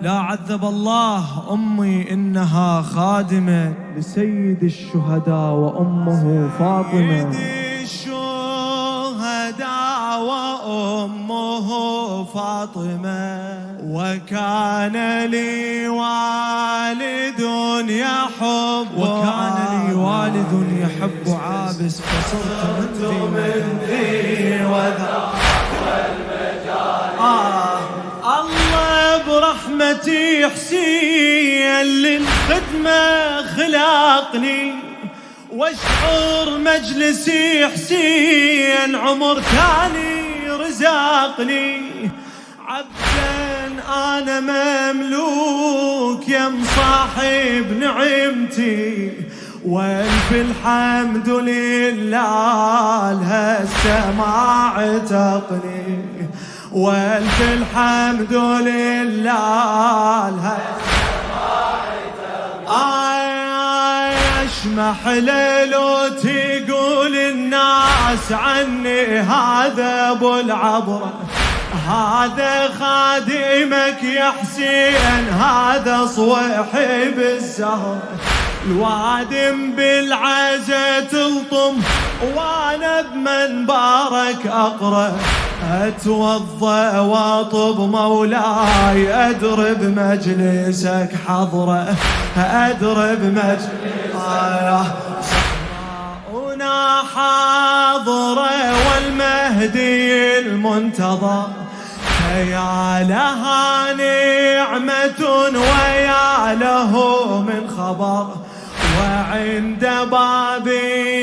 لا عذب الله أمي إنها خادمة لسيد الشهداء وأمه فاطمة. سيد الشهداء وأمه فاطمة. وكان لي والد يحب عابس فصرت من ذي وذا الله برحمتي حسين للخدمة خلقني، واشعر مجلسي حسين عمر ثاني رزقني. عبدا انا مملوك يم صاحب نعمتي، والف الحمد لله لهالسماع تقني، والف الحمد لله لهالسماع تقني. اشمح لو تقول الناس عني هذا ابو العبره، هذا خادمك يا حسين، هذا صويحب الزهر. الوادم بالعزة تلطم وانا بمنبرك اقرأ، اتوضى واطب مولاي ادرب مجلسك حضره، ادرب مجلسك صحراؤنا حاضره والمهدي المنتظر. يا لها نعمة ويا له من خبر، وعند باب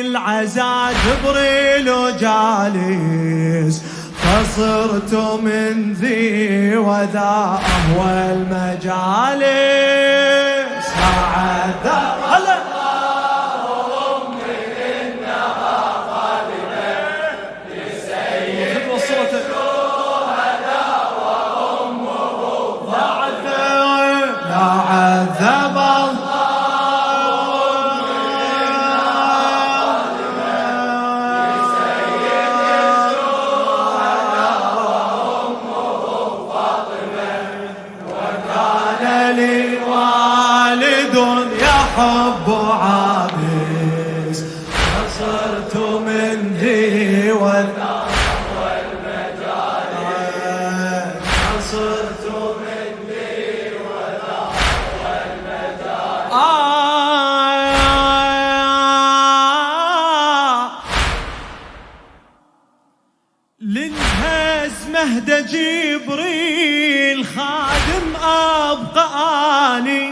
العزاء جبريل جالس، فصرت من ذي وذا أهوى المجالس. هلا حب عابس، فصرت من ذي وذا والمجال، فصرت من ذي وذا والمجال. للهز مهد جبريل خادم أبقاني،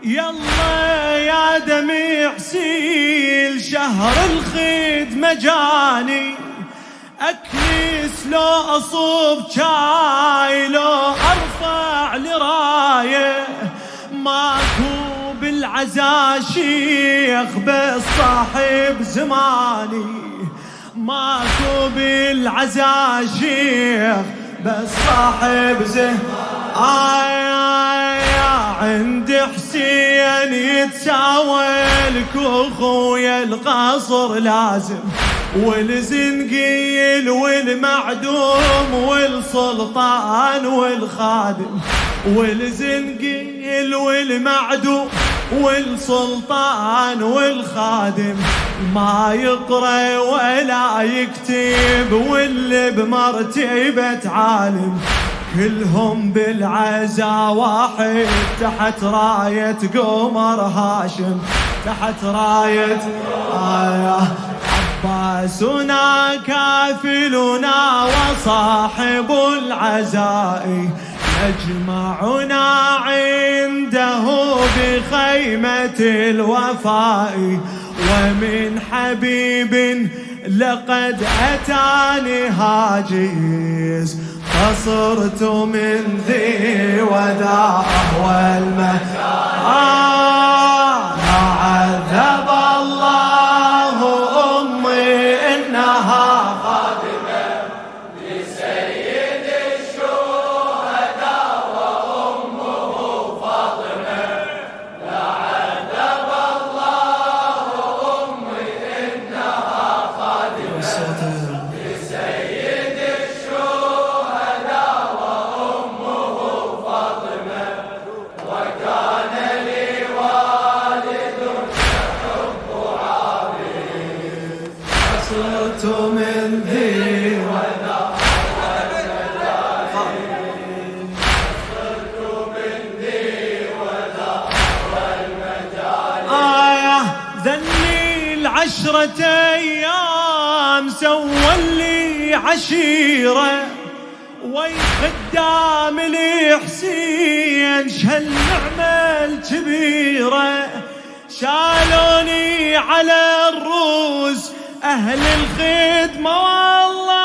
يلا يا دمع سيل شهر الخدمة جاني. أكنس لو أصب شاي لو أرفع لراية، ماكو بالعزا شيخ بس صاحب زماني، ماكو بالعزا شيخ بس صاحب زماني. عند حسين يتساوى الكوخويا القصر لازم، والزنقيل والمعدوم والسلطان والخادم، والزنقيل والمعدوم والسلطان والخادم. ما يقرأ ولا يكتب واللي بمرتبة عالم، كلهم بالعزا واحد تحت راية قمر هاشم، تحت راية عباسنا كافلنا وصاحب العزاء، يجمعنا عنده بخيمة الوفاء. ومن حبيب لقد أتاني هاجس، فصرت من ذي وذا أهوى المجال. عذب الله أمي إنها خادمة لسيد الشهداء وأمه فاطمة. عذب الله أمي إنها خادمة لسيد الشهداء وأمه فاطمة. صرت من ذي وذا ذني العشرة أيام سوى عشيرة وي خدام الحسين شهالنعمة الكبيرة شالوني على الروس أهل الخدمة والله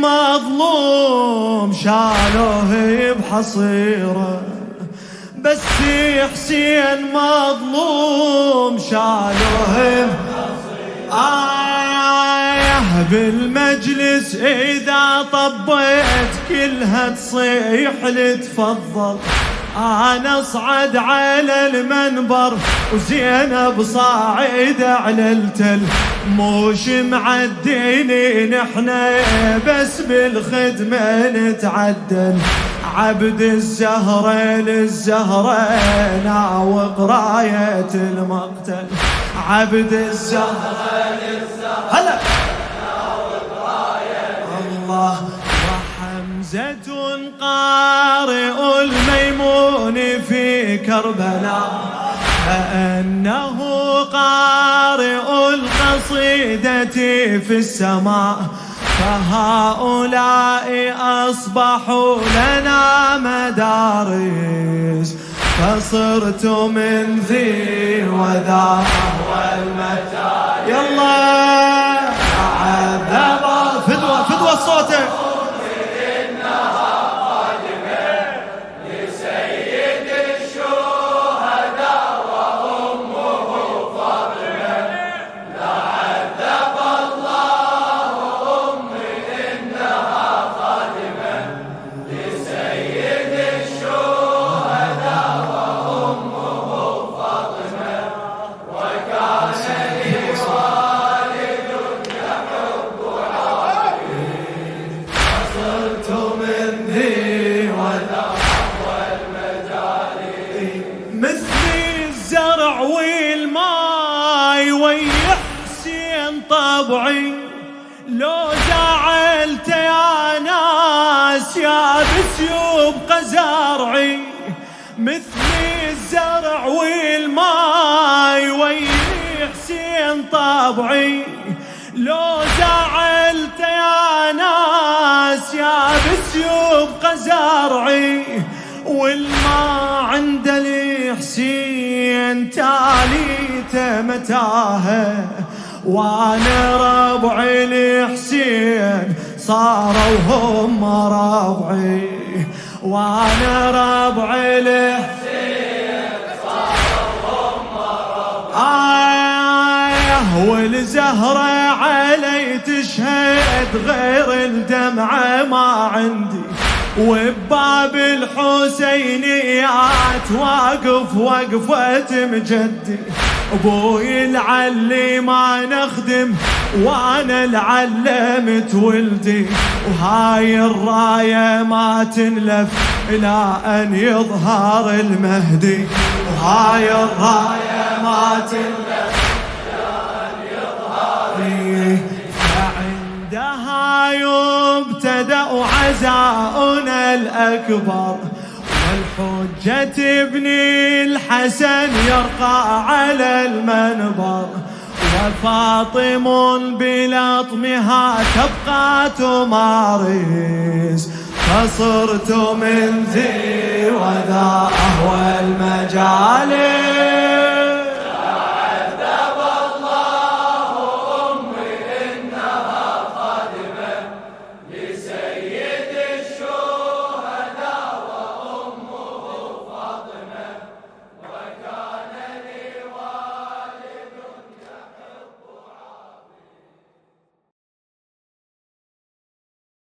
مظلوم شالوه بحصيرة بس حسين مظلوم شالوه بالمجلس إذا طبيت كلها تصيح لتفضل أنا أصعد على المنبر وزينب صاعدة على التل موش معديني نحنا بس بالخدمة نتعدل عبد الزهرة للزهرة ناوق راية المقتل عبد الزهرة للزهرة هلا ناوق راية الله وحمزة قارئ الميمون في كربلاء كأنه قارئ القصيدة في السماء فهؤلاء أصبحوا لنا مدارس فصرت من ذي وذا والمجال يلا عذب فدوى صوتك طبعي لو زعلت يا ناس يا بس يبقى زرعي مثل الزرع والماي ويا حسين طبعي لو زعلت يا ناس يا بس يبقى زرعي والما عند الحسين تاليته متاهه وانا ربعي الحسين صاروا هم ربعي وانا ربعي الحسين صاروا هم ربعي والزهرة علي تشهد غير الدمعة ما عندي وبباب الحسينيات واقف وقفة مجدي ابوي العلي ما نخدم وانا العلمت ولدي وهاي الراية ما تنلف الى ان يظهر المهدي وهاي الراية ما تنلف الى ان يظهر فعندها يبتدأ عزاؤنا الاكبر والحجة ابن الحسن يرقى على المنبر وفاطم بلطمها تبقى تمارس فصرت من ذي وذا والمجالس